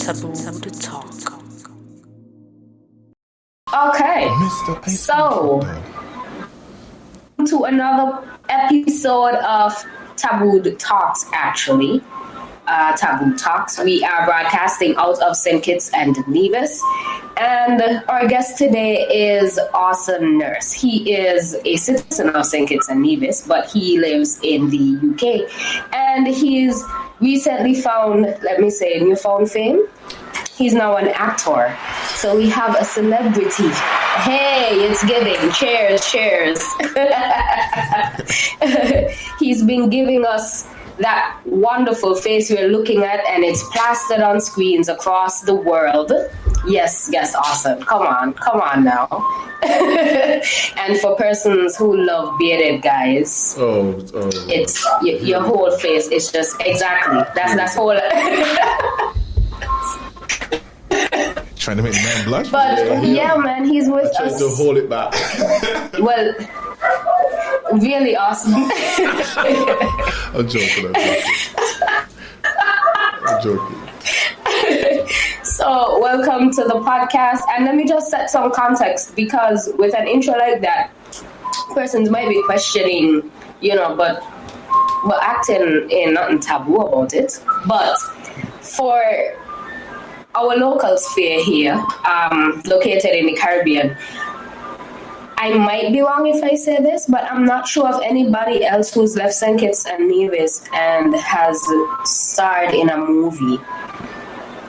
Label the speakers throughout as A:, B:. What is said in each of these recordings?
A: Tabooed Talk.
B: Okay, so to another episode of Tabooed Talks, actually. Taboo Talks. We are broadcasting out of St. Kitts and Nevis. And our guest today is Orson Nurse. He is a citizen of St. Kitts and Nevis, but he lives in the UK. And he's recently found, newfound fame. He's now an actor. So we have a celebrity. Hey, it's giving. Cheers. He's been giving us that wonderful face we're looking at, and it's plastered on screens across the world. Yes, awesome. Come on now. And for persons who love bearded guys, it's your whole face is just exactly that's whole.
C: Trying to make the man blush.
B: But yeah, man, he's with us.
D: Trying to hold it back.
B: Well, really awesome.
D: I'm joking.
B: So, welcome to the podcast. And let me just set some context, because with an intro like that, persons might be questioning, but acting ain't nothing taboo about it. But for our local sphere here, located in the Caribbean, I might be wrong if I say this, but I'm not sure of anybody else who's left St. Kitts and Nevis and has starred in a movie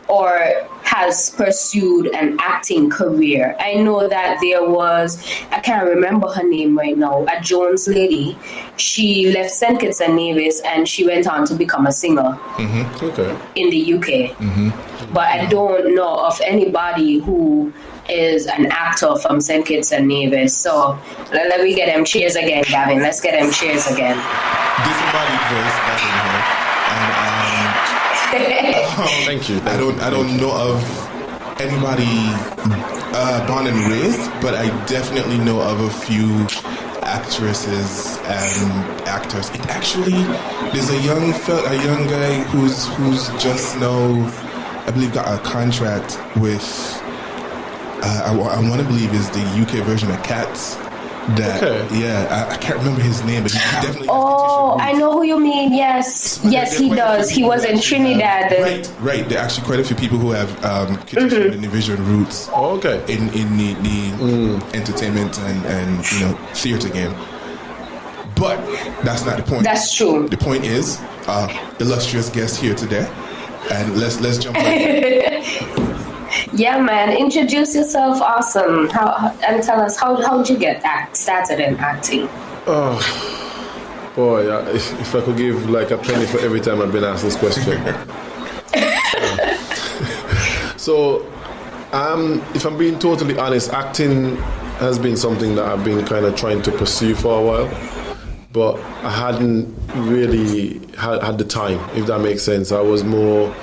B: or has pursued an acting career. I know that there was, I can't remember her name right now, a Jones lady. She left St. Kitts and Nevis and she went on to become a singer in the UK. Mm-hmm. But I don't know of anybody who is an actor from St. Kitts and Nevis. So let me get them cheers again, Gavin. Let's get them cheers again.
C: Disembodied voice, that's in here. And
D: thank you.
C: I don't know of anybody born and raised, but I definitely know of a few actresses and actors. It actually, there's a young guy who's just now, I believe, got a contract with. I want to believe is the UK version of Cats. I can't remember his name, but he definitely.
B: Oh, I know who you mean. Yes, he does. He was in Trinidad.
C: Right. There are actually quite a few people who have Caucasian and Division roots.
D: Oh, okay.
C: In the entertainment and theater game. But that's not the point.
B: That's true.
C: The point is, illustrious guest here today, and let's jump right.
B: Yeah, man. Introduce yourself, Awesome. And tell us how did you get started in acting?
D: Oh, boy! If I could give like a penny for every time I've been asked this question. So, if I'm being totally honest, acting has been something that I've been kind of trying to pursue for a while, but I hadn't really had the time, if that makes sense. I was more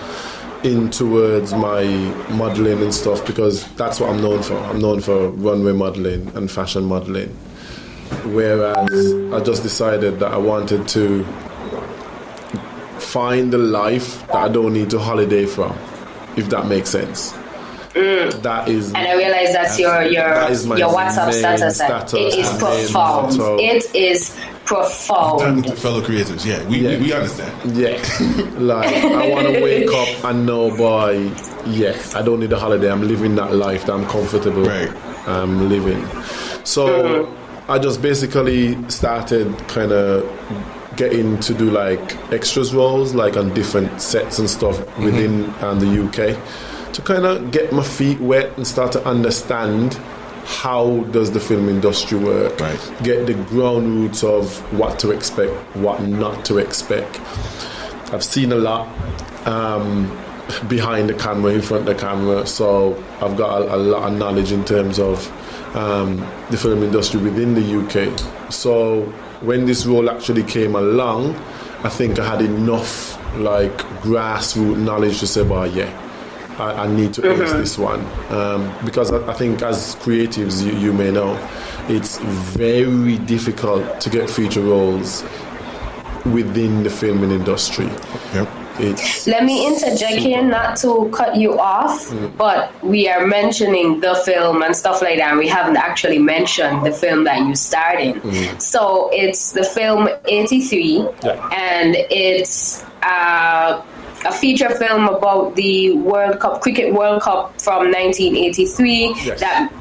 D: in towards my modeling and stuff, because that's what I'm known for. I'm known for runway modeling and fashion modeling. Whereas I just decided that I wanted to find the life that I don't need to holiday from, if that makes sense. That is,
B: and I realize that's your WhatsApp status. It is profound. It is profound.
C: Fellow creators, we understand.
D: Yeah, like I want to wake up and know, boy, I don't need a holiday. I'm living that life that I'm comfortable.
C: Right.
D: I'm living. So I just basically started kind of getting to do like extras roles, like on different sets and stuff within the UK, to kind of get my feet wet and start to understand how does the film industry work, get the ground roots of what to expect, what not to expect. I've seen a lot behind the camera, in front of the camera, so I've got a lot of knowledge in terms of the film industry within the UK. So when this role actually came along, I think I had enough like grassroots knowledge to say, well, I need to ace this one, because I think as creatives, you may know, it's very difficult to get feature roles within the filming industry.
B: Let me interject here, not to cut you off, but we are mentioning the film and stuff like that, and we haven't actually mentioned the film that you starred in. So it's the film 83, and it's a feature film about the Cricket World Cup from 1983. That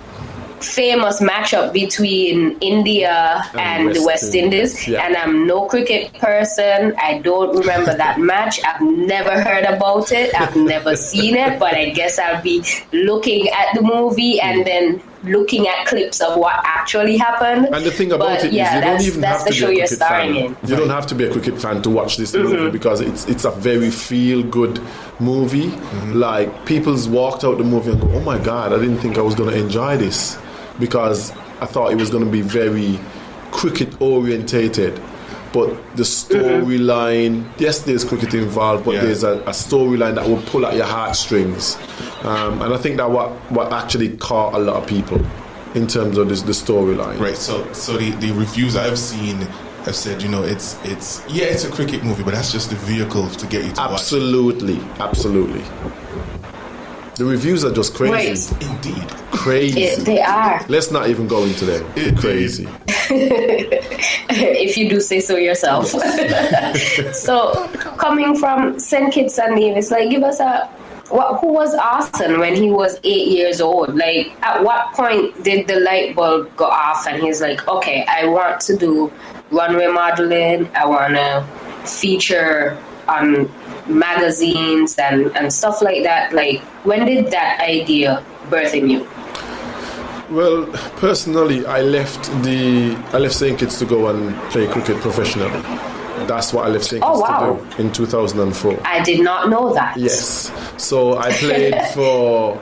B: famous matchup between India and the West Indies. And I'm no cricket person. I don't remember that match. I've never heard about it. I've never seen it, but I guess I'll be looking at the movie and then looking at clips of what actually happened.
D: And the thing about it is, you don't even have to be a cricket fan. You don't have to be a cricket fan to watch this movie, because it's a very feel-good movie. Like, people's walked out the movie and go, oh my God, I didn't think I was going to enjoy this, because I thought it was going to be very cricket-orientated. But the storyline, yes, there's cricket involved, but there's a storyline that will pull at your heartstrings. And I think that what actually caught a lot of people in terms of the storyline.
C: Right. So the reviews I've seen have said, it's a cricket movie, but that's just the vehicle to get you to watch.
D: Absolutely. The reviews are just crazy.
B: Right.
C: Indeed.
D: Crazy.
B: They are.
D: Let's not even go into them. Crazy.
B: If you do say so yourself. So, coming from St. Kitts and Nevis, give us who was Orson when he was 8 years old? At what point did the light bulb go off and he's like, okay, I want to do runway modeling, I want to feature on magazines and stuff like that? When did that idea birth in you?
D: Well, personally, I left St. Kitts to go and play cricket professionally. That's what I left St. Kitts to do in 2004.
B: I did not know that.
D: Yes. So I played for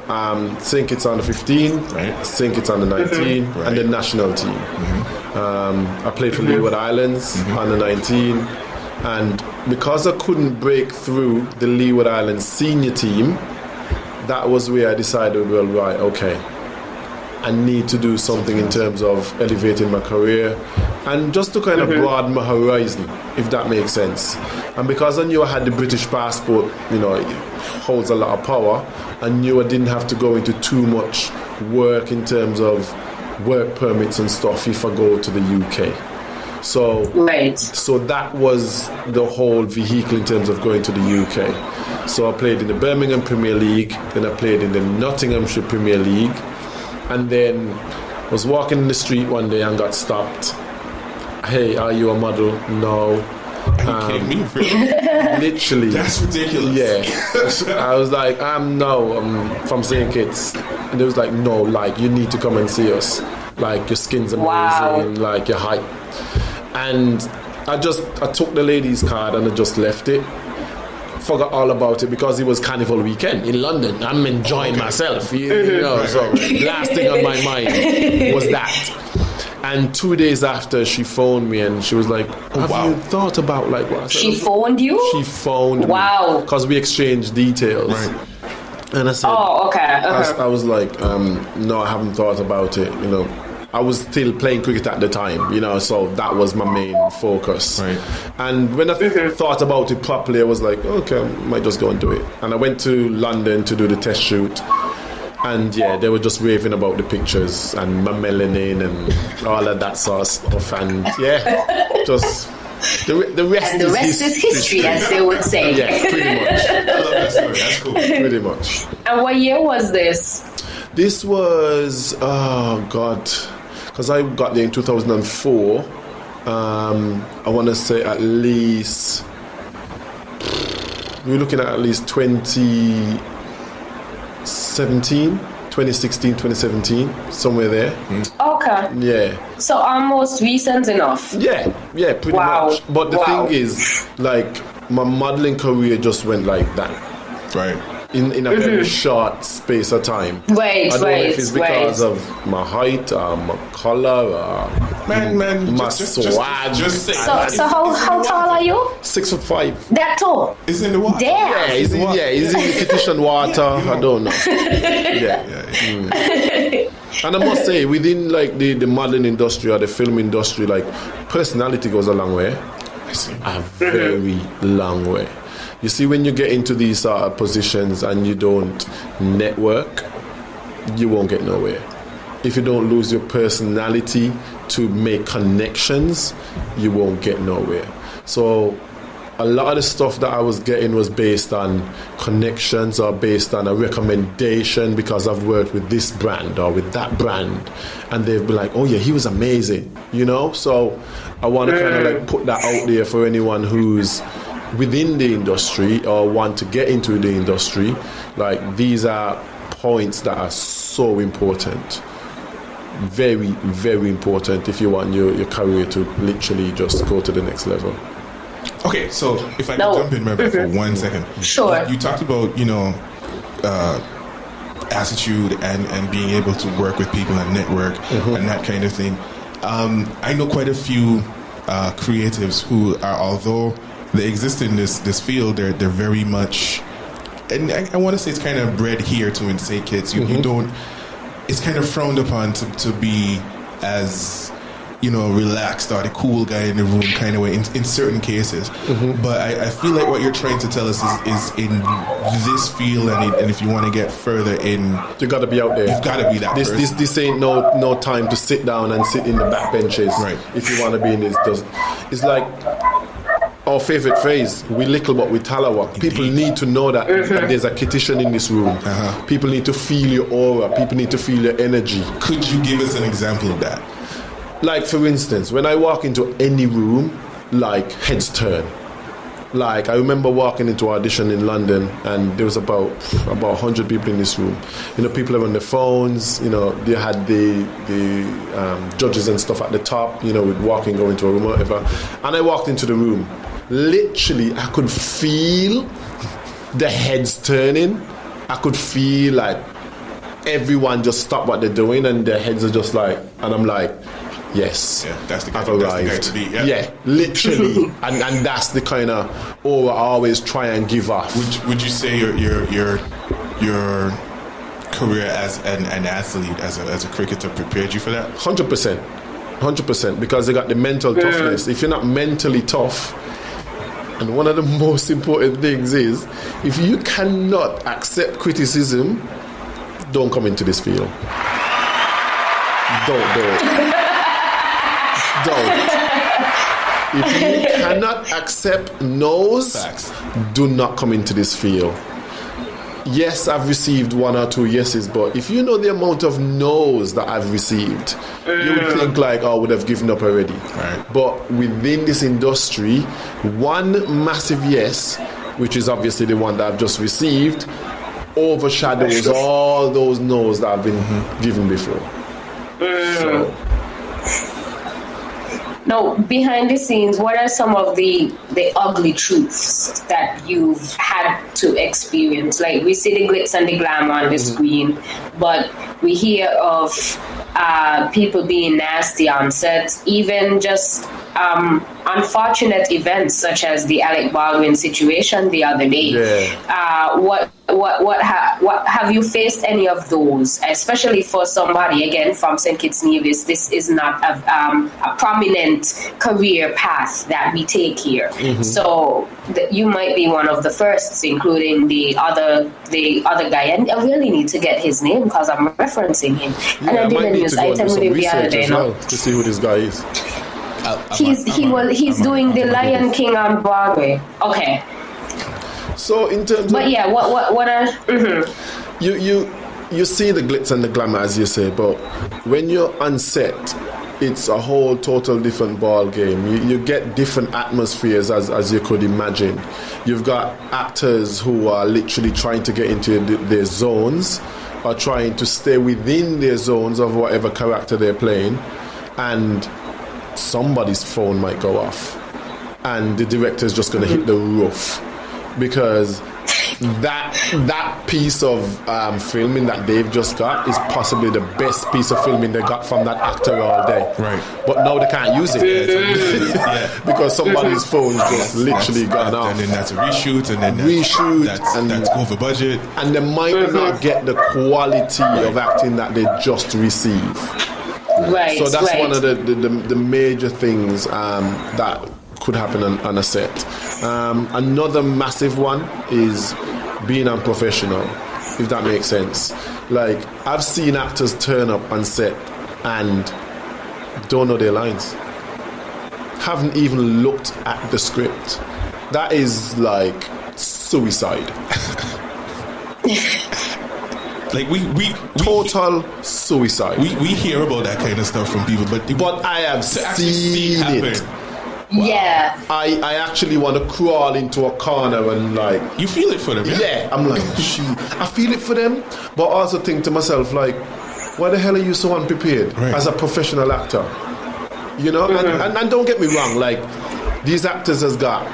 D: St. Kitts under 15, St. Kitts under 19, and the national team. I played for Leeward Islands under 19. And because I couldn't break through the Leeward Islands senior team, that was where I decided, I need to do something in terms of elevating my career and just to kind of broaden my horizon, if that makes sense. And because I knew I had the British passport, it holds a lot of power, I knew I didn't have to go into too much work in terms of work permits and stuff if I go to the UK. So that was the whole vehicle in terms of going to the UK. So I played in the Birmingham Premier League, then I played in the Nottinghamshire Premier League, and then was walking in the street one day and got stopped. Hey, are you a model? No. Literally.
C: That's ridiculous.
D: Yeah. I was like, no, I'm from St. Kitts. And they was like, no, you need to come and see us. Your skin's amazing, your height. And I took the ladies' card and I just left it. Forgot all about it because it was Carnival weekend in London. I'm enjoying myself, so last thing on my mind was that. And 2 days after, she phoned me and she was like, have you thought about what I said?
B: She phoned you?
D: She phoned me.
B: Wow.
D: Because we exchanged details.
C: Right.
D: And I said, I was like, no, I haven't thought about it, I was still playing cricket at the time, so that was my main focus. Right. And when I thought about it properly, I was like, okay, I might just go and do it. And I went to London to do the test shoot. And they were just raving about the pictures and my melanin and all of that sort of stuff. And just the rest is history,
B: as they would say.
D: Yeah, pretty much.
C: I love that story. That's cool.
D: Pretty much.
B: And what year was this?
D: This was, because I got there in 2004. I want to say at least, we're looking at least 2016, 2017, somewhere there.
B: Okay.
D: Yeah.
B: So almost recent enough.
D: Yeah, pretty much. But the thing is, my modeling career just went like that.
C: Right.
D: In a very short space of time. I don't know if it's because of my height or my color or my swag.
B: So how tall are you?
D: 6'5".
B: That tall?
C: It's in the water.
B: Damn.
D: Yeah, he's in the petition water. I don't know. And I must say, within the modeling industry or the film industry, personality goes a long way.
C: I see.
D: A very long way. You see, when you get into these sort of positions and you don't network, you won't get nowhere. If you don't lose your personality to make connections, you won't get nowhere. So a lot of the stuff that I was getting was based on connections or based on a recommendation because I've worked with this brand or with that brand, and they've been like, oh yeah, he was amazing, you know? So I want to kind of like put that out there for anyone who's within the industry or want to get into the industry. Like, these are points that are so important. Very, very important if you want your career to literally just go to the next level.
C: Okay, so if I can jump in, Merv, for 1 second.
B: Sure.
C: You talked about, attitude and being able to work with people and network and that kind of thing. I know quite a few creatives who are, although they exist in this field, they're very much, and I want to say it's kind of bred here to insane kids. You don't, it's kind of frowned upon to be as, relaxed or the cool guy in the room kind of way in certain cases. But I feel like what you're trying to tell us is in this field, and if you want to get further in,
D: you got to be out there.
C: You've got to be that person.
D: This ain't no time to sit down and sit in the back benches.
C: Right.
D: If you want to be in this, it's like our favorite phrase: we little but we talawa. People need to know that there's a kitchen in this room. People need to feel your aura. People need to feel your energy.
C: Could you give us an example of that?
D: Like, for instance, when I walk into any room, like, heads turn. Like, I remember walking into audition in London, and there was about 100 people in this room. People are on their phones. They had the judges and stuff at the top. With walking, going to a room or whatever. And I walked into the room. Literally, I could feel the heads turning. I could feel like everyone just stopped what they're doing, and their heads are just like, and I'm like, yes,
C: that's the guy,
D: I've arrived.
C: That's the guy to be,
D: yeah, literally, and that's the kind of aura I always try and give off.
C: Would you say your career as an athlete, as a cricketer, prepared you for that?
D: 100%, because they got the mental toughness. If you're not mentally tough, and one of the most important things is, if you cannot accept criticism, don't come into this field. Don't do it. Don't. If you cannot accept no's, do not come into this field. Yes, I've received 1 or 2 yeses, but if you know the amount of no's that I've received, you would think like, I would have given up already.
C: Right.
D: But within this industry, one massive yes, which is obviously the one that I've just received, overshadows all those no's that I've been given before. So.
B: Now, behind the scenes, what are some of the ugly truths that you've had to experience? Like, we see the glitz and the glam on the screen, but we hear of people being nasty on set, even just unfortunate events such as the Alec Baldwin situation the other day.
D: Yeah.
B: What have you faced any of those, especially for somebody, again, from St. Kitts Nevis? This is not a prominent career path that we take here. So you might be one of the firsts, including the other guy, and I really need to get his name because I'm referencing him.
D: Yeah,
B: and I did a news item with him the other day.
D: To see who this guy is.
B: He's doing the Lion King on Broadway. Okay.
D: So in terms
B: but
D: of,
B: yeah, what are
D: you see the glitz and the glamour, as you say, but when you're on set, it's a whole total different ball game. You get different atmospheres as you could imagine. You've got actors who are literally trying to get into their zones, or trying to stay within their zones of whatever character they're playing, and somebody's phone might go off, and the director's just going to hit the roof. Because that piece of filming that they've just got is possibly the best piece of filming they got from that actor all day.
C: Right.
D: But now they can't use it because somebody's phone just literally gone off.
C: And then that's a reshoot, and then that's over budget.
D: And they might not get the quality of acting that they just received.
B: Right.
D: So that's one of the major things that could happen on a set. Another massive one is being unprofessional, if that makes sense. Like, I've seen actors turn up on set and don't know their lines, haven't even looked at the script. That is like suicide.
C: Like we
D: total suicide.
C: We hear about that kind of stuff from people,
D: but I have seen it.
B: Wow. Yeah.
D: I actually want to crawl into a corner and like...
C: You feel it for them, yeah?
D: Yeah, I'm like, gee, I feel it for them, but I also think to myself, like, why the hell are you so unprepared as a professional actor? You know? And don't get me wrong, like, these actors has got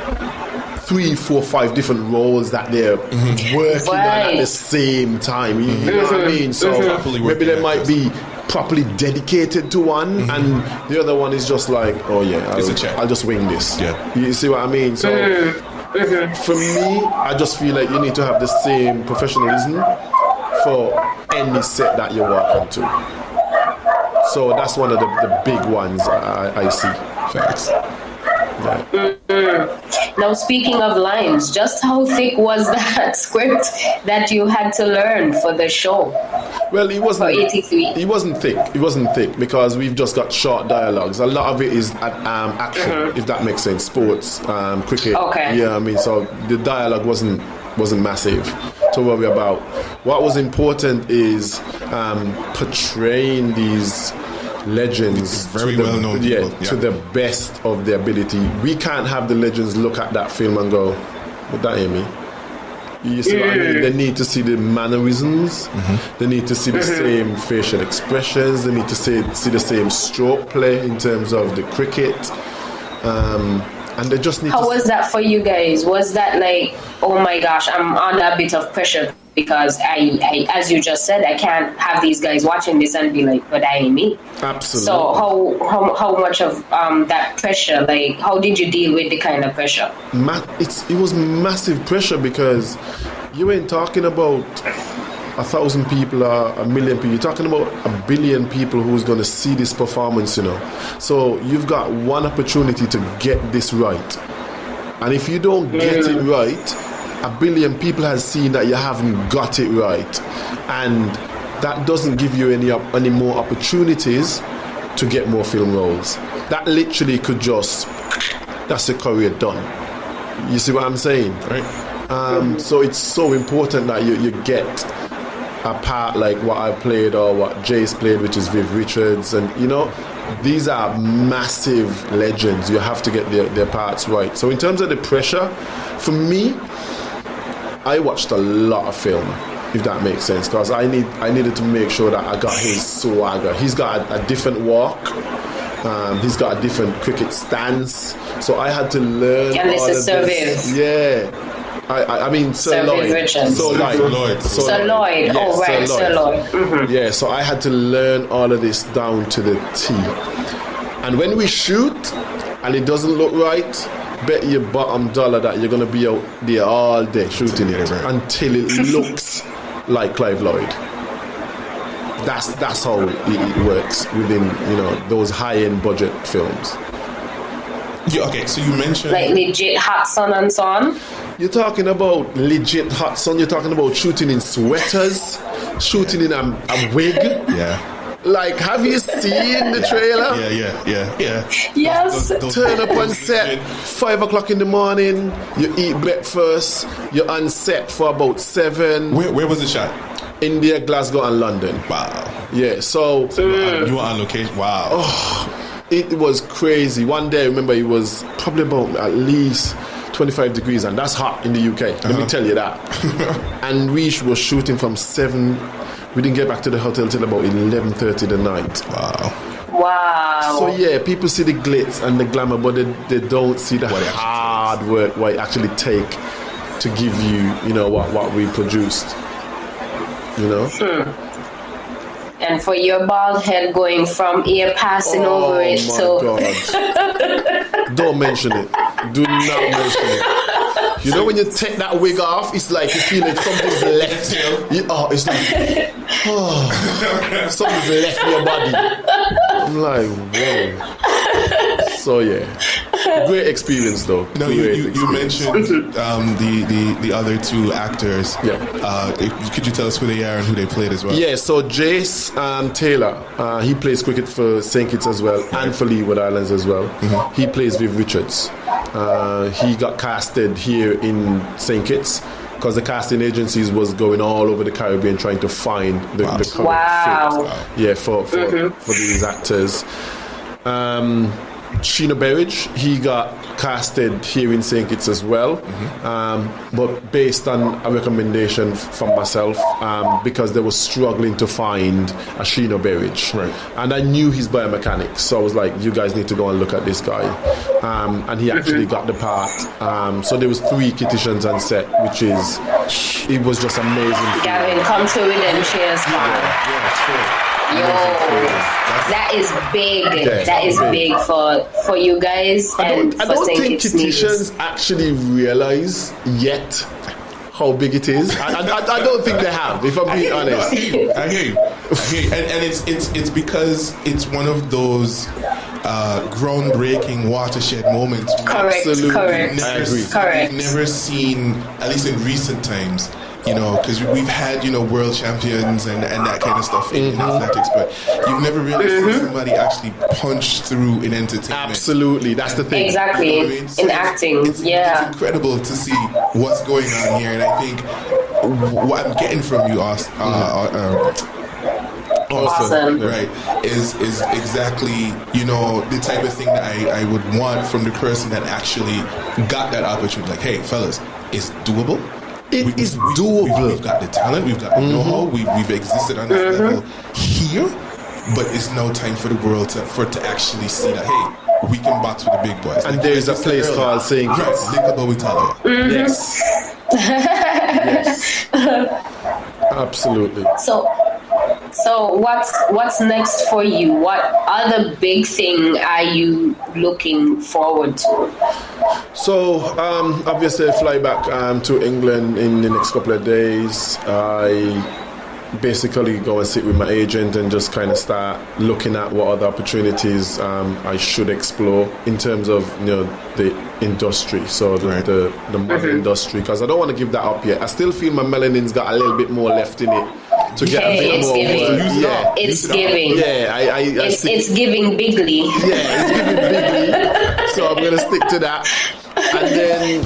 D: 3, 4, 5 different roles that they're working on at the same time. You know what I mean? So maybe they might be properly dedicated to one, and the other one is just like, oh yeah, I'll just wing this.
C: Yeah.
D: You see what I mean? So for me, I just feel like you need to have the same professionalism for any set that you walk onto. So that's one of the big ones I see.
C: Facts.
B: Now, speaking of lines, just how thick was that script that you had to learn for the show?
D: Well, it wasn't.
B: For 83.
D: It wasn't thick. It wasn't thick because we've just got short dialogues. A lot of it is action, if that makes sense. Sports, cricket.
B: Okay.
D: Yeah, I mean, so the dialogue wasn't massive to worry about. What was important is portraying these legends
C: very well known people.
D: To the best of their ability. We can't have the legends look at that film and go, "Would that hear me?" You see what I mean? They need to see the mannerisms. They need to see the same facial expressions. They need to see the same stroke play in terms of the cricket. And they just need
B: How was that for you guys? Was that like, oh my gosh, I'm under a bit of pressure because I as you just said, I can't have these guys watching this and be like, but that ain't me.
D: Absolutely.
B: So how much of that pressure, like, how did you deal with the kind of pressure?
D: It was massive pressure because you ain't talking about 1,000 people or 1 million people. You're talking about 1 billion people who's going to see this performance, you know. So you've got one opportunity to get this right. And if you don't get it right, 1 billion people has seen that you haven't got it right. And that doesn't give you any more opportunities to get more film roles. That literally could just, that's your career done. You see what I'm saying? Right. So it's so important that you get a part like what I played or what Jace played, which is Viv Richards, and you know, these are massive legends. You have to get their parts right. So in terms of the pressure, for me, I watched a lot of film, if that makes sense, because I needed to make sure that I got his swagger. He's got a different walk. He's got a different cricket stance. So I had to learn.
B: And this is Sir Viv.
D: Yeah. I mean, Sir Lloyd.
B: Sir Lloyd.
D: Yeah,
B: oh, right, Sir Lloyd.
D: Yeah, so I had to learn all of this down to the T. And when we shoot and it doesn't look right, bet your bottom dollar that you're going to be out there all day shooting it until it looks like Clive Lloyd. That's how it works within, you know, those high-end budget films.
C: Yeah, okay, so you mentioned...
B: Like legit hot sun and so on?
D: You're talking about legit hot sun. You're talking about shooting in sweaters, shooting in a wig.
C: Yeah.
D: Like, have you seen the trailer?
C: Yeah.
B: Yes.
C: Those
D: turn up on set 5 o'clock in the morning. You eat breakfast. You're on set for about 7.
C: Where was it shot?
D: India, Glasgow, and London.
C: Wow.
D: Yeah. So
C: you were on location. Wow.
D: Oh, it was crazy. One day, I remember it was probably about at least 25 degrees, and that's hot in the UK. Let me tell you that. And we were shooting from 7. We didn't get back to the hotel till about 11:30 the night.
B: Wow.
D: So yeah, people see the glitz and the glamour, but they don't see the hard work what it actually take to give you, you know, what we produced. You know.
B: And for your bald head going from here passing over it to...
D: Oh my God. Don't mention it. Do not mention it. You know when you take that wig off, it's like you feel like something's left. It's like, something's left in your body. I'm like, whoa. So yeah. Great experience, though.
C: No, you mentioned the other two actors.
D: Yeah.
C: Could you tell us who they are and who they played as well?
D: Yeah, so Jace Taylor, he plays cricket for St. Kitts as well, and for Leeward Islands as well. Mm-hmm. He plays Viv Richards. He got casted here in St. Kitts because the casting agencies was going all over the Caribbean trying to find the correct fit. Yeah, for these actors. Sheena Berridge, he got casted here in St. Kitts as well, but based on a recommendation from myself, because they were struggling to find a Sheena Berridge.
C: Right.
D: And I knew his biomechanics, so I was like, you guys need to go and look at this guy. And he actually got the part. So there was 3 Kittitians on set, it was just amazing.
B: Gavin, come through with them cheers, man. Yo, that is big.
D: Yeah,
B: that is big for you guys.
D: I don't think Kittitians actually realize yet how big it is. I don't think they have, if I'm being honest.
C: I hear you. And it's because it's one of those groundbreaking watershed moments.
B: Correct.
C: I agree. We've never seen, at least in recent times, because we've had, world champions and that kind of stuff in athletics, but you've never really seen somebody actually punch through in entertainment.
D: Absolutely, that's the thing.
B: Exactly, in acting,
C: it's incredible to see what's going on here, and I think what I'm getting from you,
B: Awesome.
C: Right, is exactly the type of thing that I would want from the person that actually got that opportunity. Like, hey, fellas, it's doable.
D: It is doable.
C: We've got the talent, we've got the know-how, we've existed on this level here, but it's now time for the world to actually see that, hey, we can box with the big boys.
D: And there's a place called St. Kitts. Yes. Yes. Absolutely.
B: So what's next for you? What other big thing are you looking forward to?
D: So obviously I fly back to England in the next couple of days. I basically go and sit with my agent and just kind of start looking at what other opportunities I should explore in terms of the industry, so the model industry, because I don't want to give that up yet. I still feel my melanin's got a little bit more left in it to get a bit more.
B: It's giving.
D: Yeah,
B: it's giving bigly.
D: Yeah, it's giving bigly. So I'm gonna stick to that, and then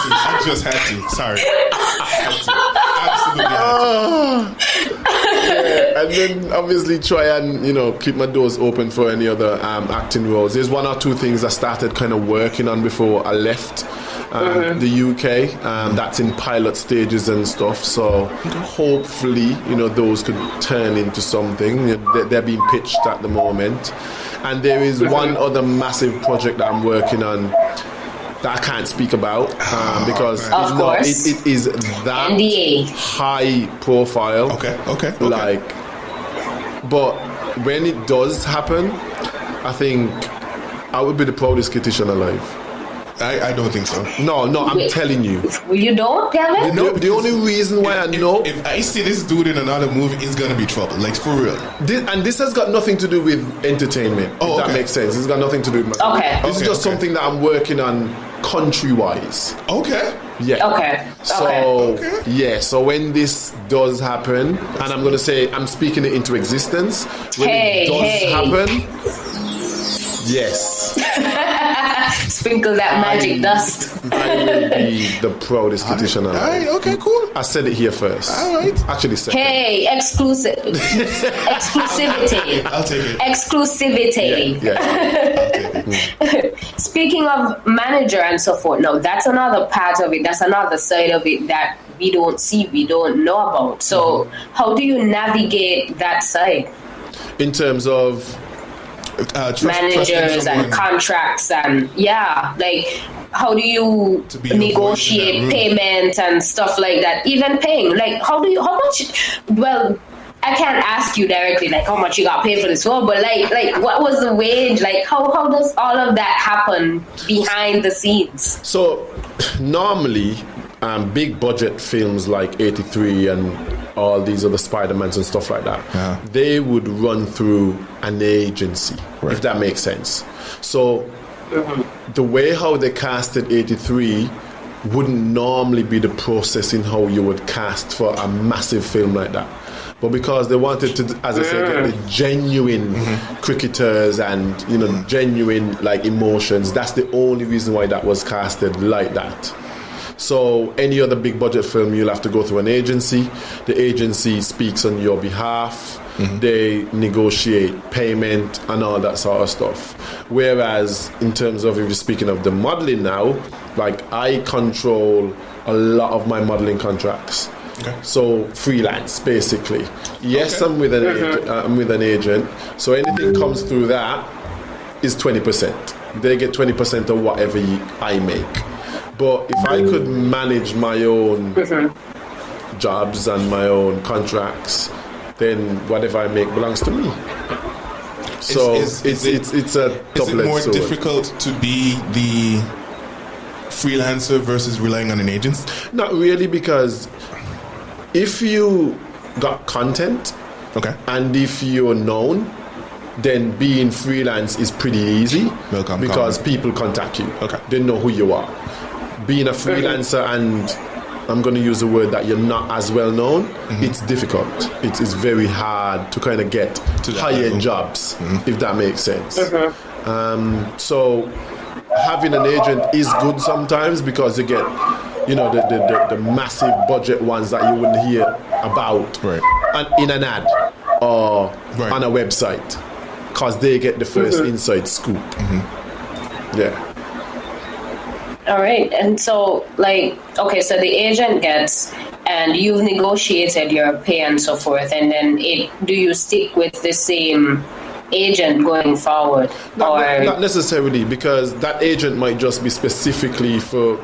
C: I just had to. Sorry. Absolutely
D: had to. And then obviously try and keep my doors open for any other acting roles. There's 1 or 2 things I started kind of working on before I left the UK. That's in pilot stages and stuff. So hopefully those could turn into something. They're being pitched at the moment. And there is one other massive project that I'm working on that I can't speak about because it is that
B: NDA.
D: high profile.
C: Okay.
D: But when it does happen, I think I would be the proudest Kittitian alive.
C: I don't think so.
D: No, I'm telling you.
B: You don't, Kevin?
D: The only reason why I know...
C: If I see this dude in another movie, it's going to be trouble. Like, for real.
D: This has got nothing to do with entertainment, if that makes sense. It's got nothing to do with... This is just something that I'm working on country-wise.
C: Okay.
D: Yeah.
B: Okay.
D: So when this does happen, and I'm going to say, I'm speaking it into existence. When it does happen... Yes.
B: Sprinkle that magic dust.
D: I will be the proudest Kittitian alive.
C: All right, okay, cool.
D: I said it here first.
C: All right.
D: Actually second.
B: Hey, exclusivity.
C: I'll take it.
B: Exclusivity.
D: Yeah.
C: I'll take it.
B: Speaking of manager and so forth, no, that's another part of it. That's another side of it that we don't see, we don't know about. So how do you navigate that side?
D: In terms of...
B: managers and contracts and how do you negotiate payment and stuff like that, even paying, like how much, well, I can't ask you directly like how much you got paid for this role, but like what was the wage, like how does all of that happen behind the scenes?
D: So normally big budget films like 83 and all these other Spider-Mans and stuff like that, they would run through an agency, if that makes sense. So the way how they casted 83 wouldn't normally be the process in how you would cast for a massive film like that. But because they wanted to, as I said, get the genuine cricketers and, you know, genuine like emotions, that's the only reason why that was casted like that. So any other big budget film, you'll have to go through an agency. The agency speaks on your behalf. They negotiate payment and all that sort of stuff. Whereas in terms of, if you're speaking of the modeling now, like I control a lot of my modeling contracts. So freelance, basically. Yes, I'm with an agent. So anything comes through that is 20%. They get 20% of whatever I make. But if I could manage my own jobs and my own contracts, then whatever I make belongs to me. So it's a double-edged sword. Is it more
C: difficult to be the freelancer versus relying on an agent?
D: Not really, because if you got content, and if you're known, then being freelance is pretty easy because people contact you. They know who you are. Being a freelancer and I'm going to use a word that you're not as well known, it's difficult. It's very hard to kind of get to high-end jobs, if that makes sense. So having an agent is good sometimes because you get, you know, the massive budget ones that you wouldn't hear about in an ad or on a website, because they get the first inside scoop.
B: All right. And so, like, okay, so the agent gets, and you've negotiated your pay and so forth, and then do you stick with the same agent going forward?
D: Not necessarily, because that agent might just be specifically for,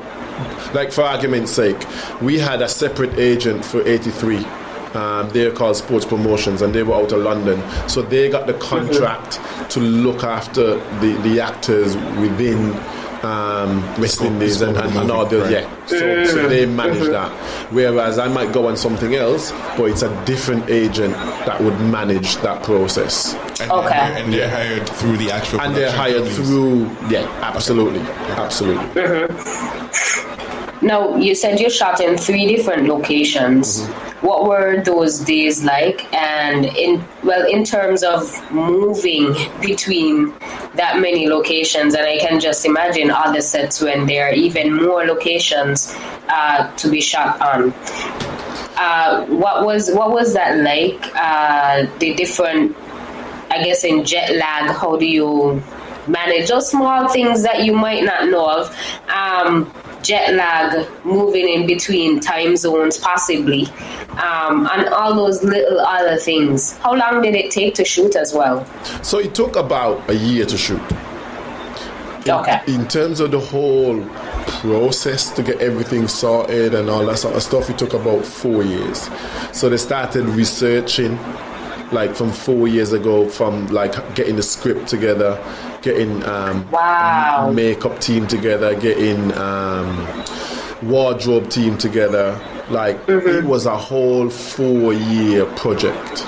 D: like, for argument's sake, we had a separate agent for 83. They're called Sports Promotions, and they were out of London. So they got the contract to look after the actors within West Indies and all the so they manage that. Whereas I might go on something else, but it's a different agent that would manage that process.
C: And they're hired through the actual production. And they're hired
D: through, absolutely.
B: Now, you said you shot in 3 different locations. What were those days like? And in terms of moving between that many locations, and I can just imagine other sets when there are even more locations to be shot on. What was that like? The different, I guess, in jet lag, how do you manage those small things that you might not know of? Jet lag, moving in between time zones possibly, and all those little other things. How long did it take to shoot as well?
D: So it took about a year to shoot. In terms of the whole process to get everything sorted and all that sort of stuff, it took about 4 years. So they started researching like from 4 years ago, from like getting the script together, getting makeup team together, getting wardrobe team together. Like it was a whole 4-year project.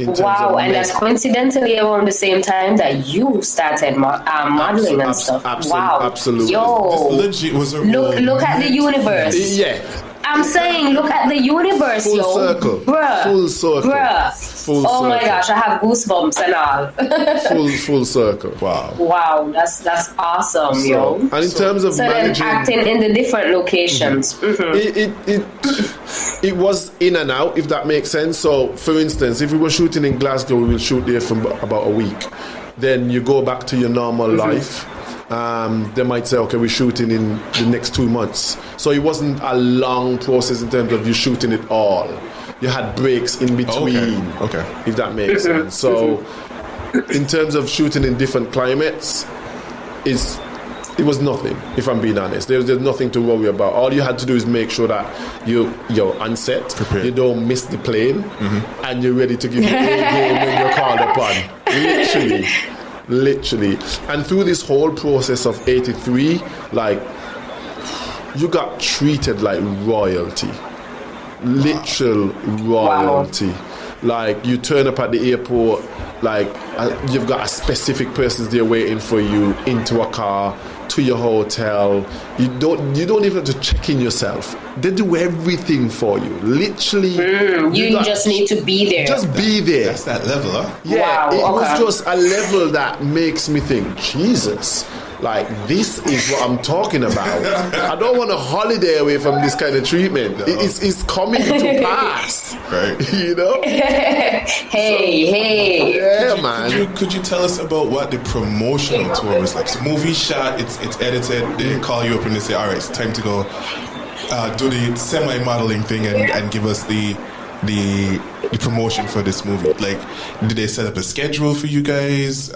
B: Wow, and that's coincidentally around the same time that you started modeling and stuff. Wow,
D: absolutely.
B: Yo,
C: this legit was a
B: look at the universe.
D: Yeah.
B: I'm saying, look at the universe,
D: Full circle.
B: Bruh.
D: Full circle.
B: Bruh.
D: Full
B: oh
D: circle.
B: My gosh, I have goosebumps and all.
D: full circle.
B: Wow, that's awesome, yo.
D: And in terms of managing,
B: then acting in the different locations.
D: It was in and out, if that makes sense. So, for instance, if we were shooting in Glasgow, we will shoot there for about a week. Then you go back to your normal life. They might say, okay, we're shooting in the next 2 months. So it wasn't a long process in terms of you shooting it all. You had breaks in between, if that makes sense. So in terms of shooting in different climates, it was nothing, if I'm being honest. There's nothing to worry about. All you had to do is make sure that you're on set, you don't miss the plane, and you're ready to give your A game when you're called upon. Literally. And through this whole process of 83, like, you got treated like royalty. literal royalty. Like, you turn up at the airport, like, you've got a specific person there waiting for you into a car, to your hotel. You don't even have to check in yourself. They do everything for you. Literally.
B: You just need to be there.
D: Just be there.
C: That's that level, huh?
D: Yeah, it was just a level that makes me think, Jesus, like, this is what I'm talking about. I don't want a holiday away from this kind of treatment. No. It's coming to pass.
C: Right.
D: You know?
B: Hey.
D: Yeah, man.
C: Could you tell us about what the promotional tour was like? So movie shot, it's edited, they call you up and they say, all right, it's time to go do the semi-modeling thing and give us the promotion for this movie. Like, did they set up a schedule for you guys?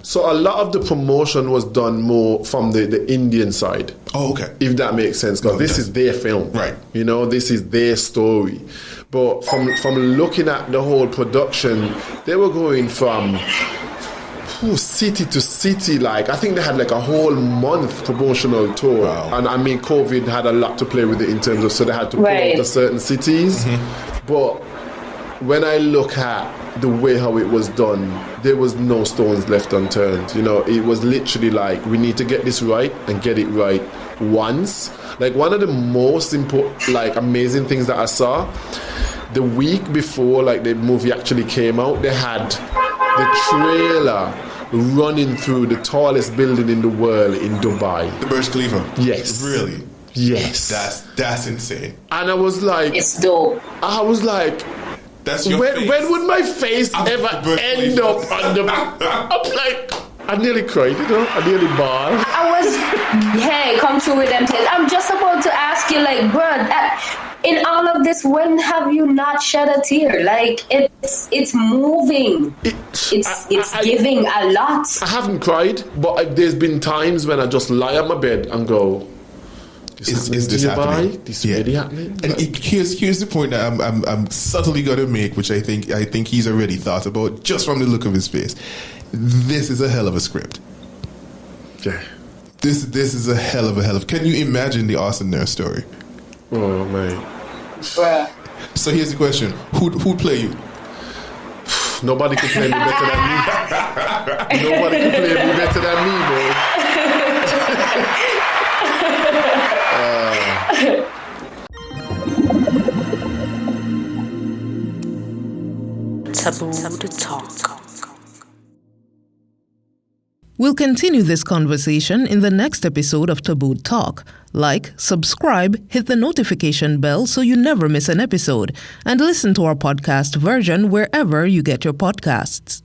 D: So a lot of the promotion was done more from the Indian side.
C: Oh, okay.
D: If that makes sense, because this is their film.
C: Right.
D: You know, this is their story. But from looking at the whole production, they were going from city to city. Like, I think they had like a whole month promotional tour.
C: Wow.
D: And I mean, COVID had a lot to play with it in terms of, so they had to pull out to certain cities. Mm-hmm. But when I look at the way how it was done, there was no stones left unturned. You know, it was literally like, we need to get this right and get it right once. Like, one of the most important, like, amazing things that I saw, the week before, like, the movie actually came out, they had the trailer running through the tallest building in the world in Dubai.
C: The Burj Khalifa?
D: Yes.
C: Really?
D: Yes.
C: That's insane.
D: And I was like...
B: It's dope.
D: I was like...
C: That's your face.
D: When would my face ever end up on the... I'm like... I nearly cried, you know? I nearly bawled.
B: Come through with them things. I'm just about to ask you, like, bro, in all of this, when have you not shed a tear? Like, it's moving. It's giving a lot.
D: I haven't cried, but there's been times when I just lie on my bed and go, is this happening? This really happening?
C: And here's the point that I'm subtly gonna make, which I think he's already thought about just from the look of his face. This is a hell of a script.
D: Yeah.
C: This is a hell of. Can you imagine the Orson Nurse story?
D: Oh man.
C: So here's the question: Who'd play you?
D: Nobody could play me better than me. Nobody could play me better than me, boy.
A: Taboo Talk.
E: We'll continue this conversation in the next episode of Tabooed Talk. Like, subscribe, hit the notification bell so you never miss an episode, and listen to our podcast version wherever you get your podcasts.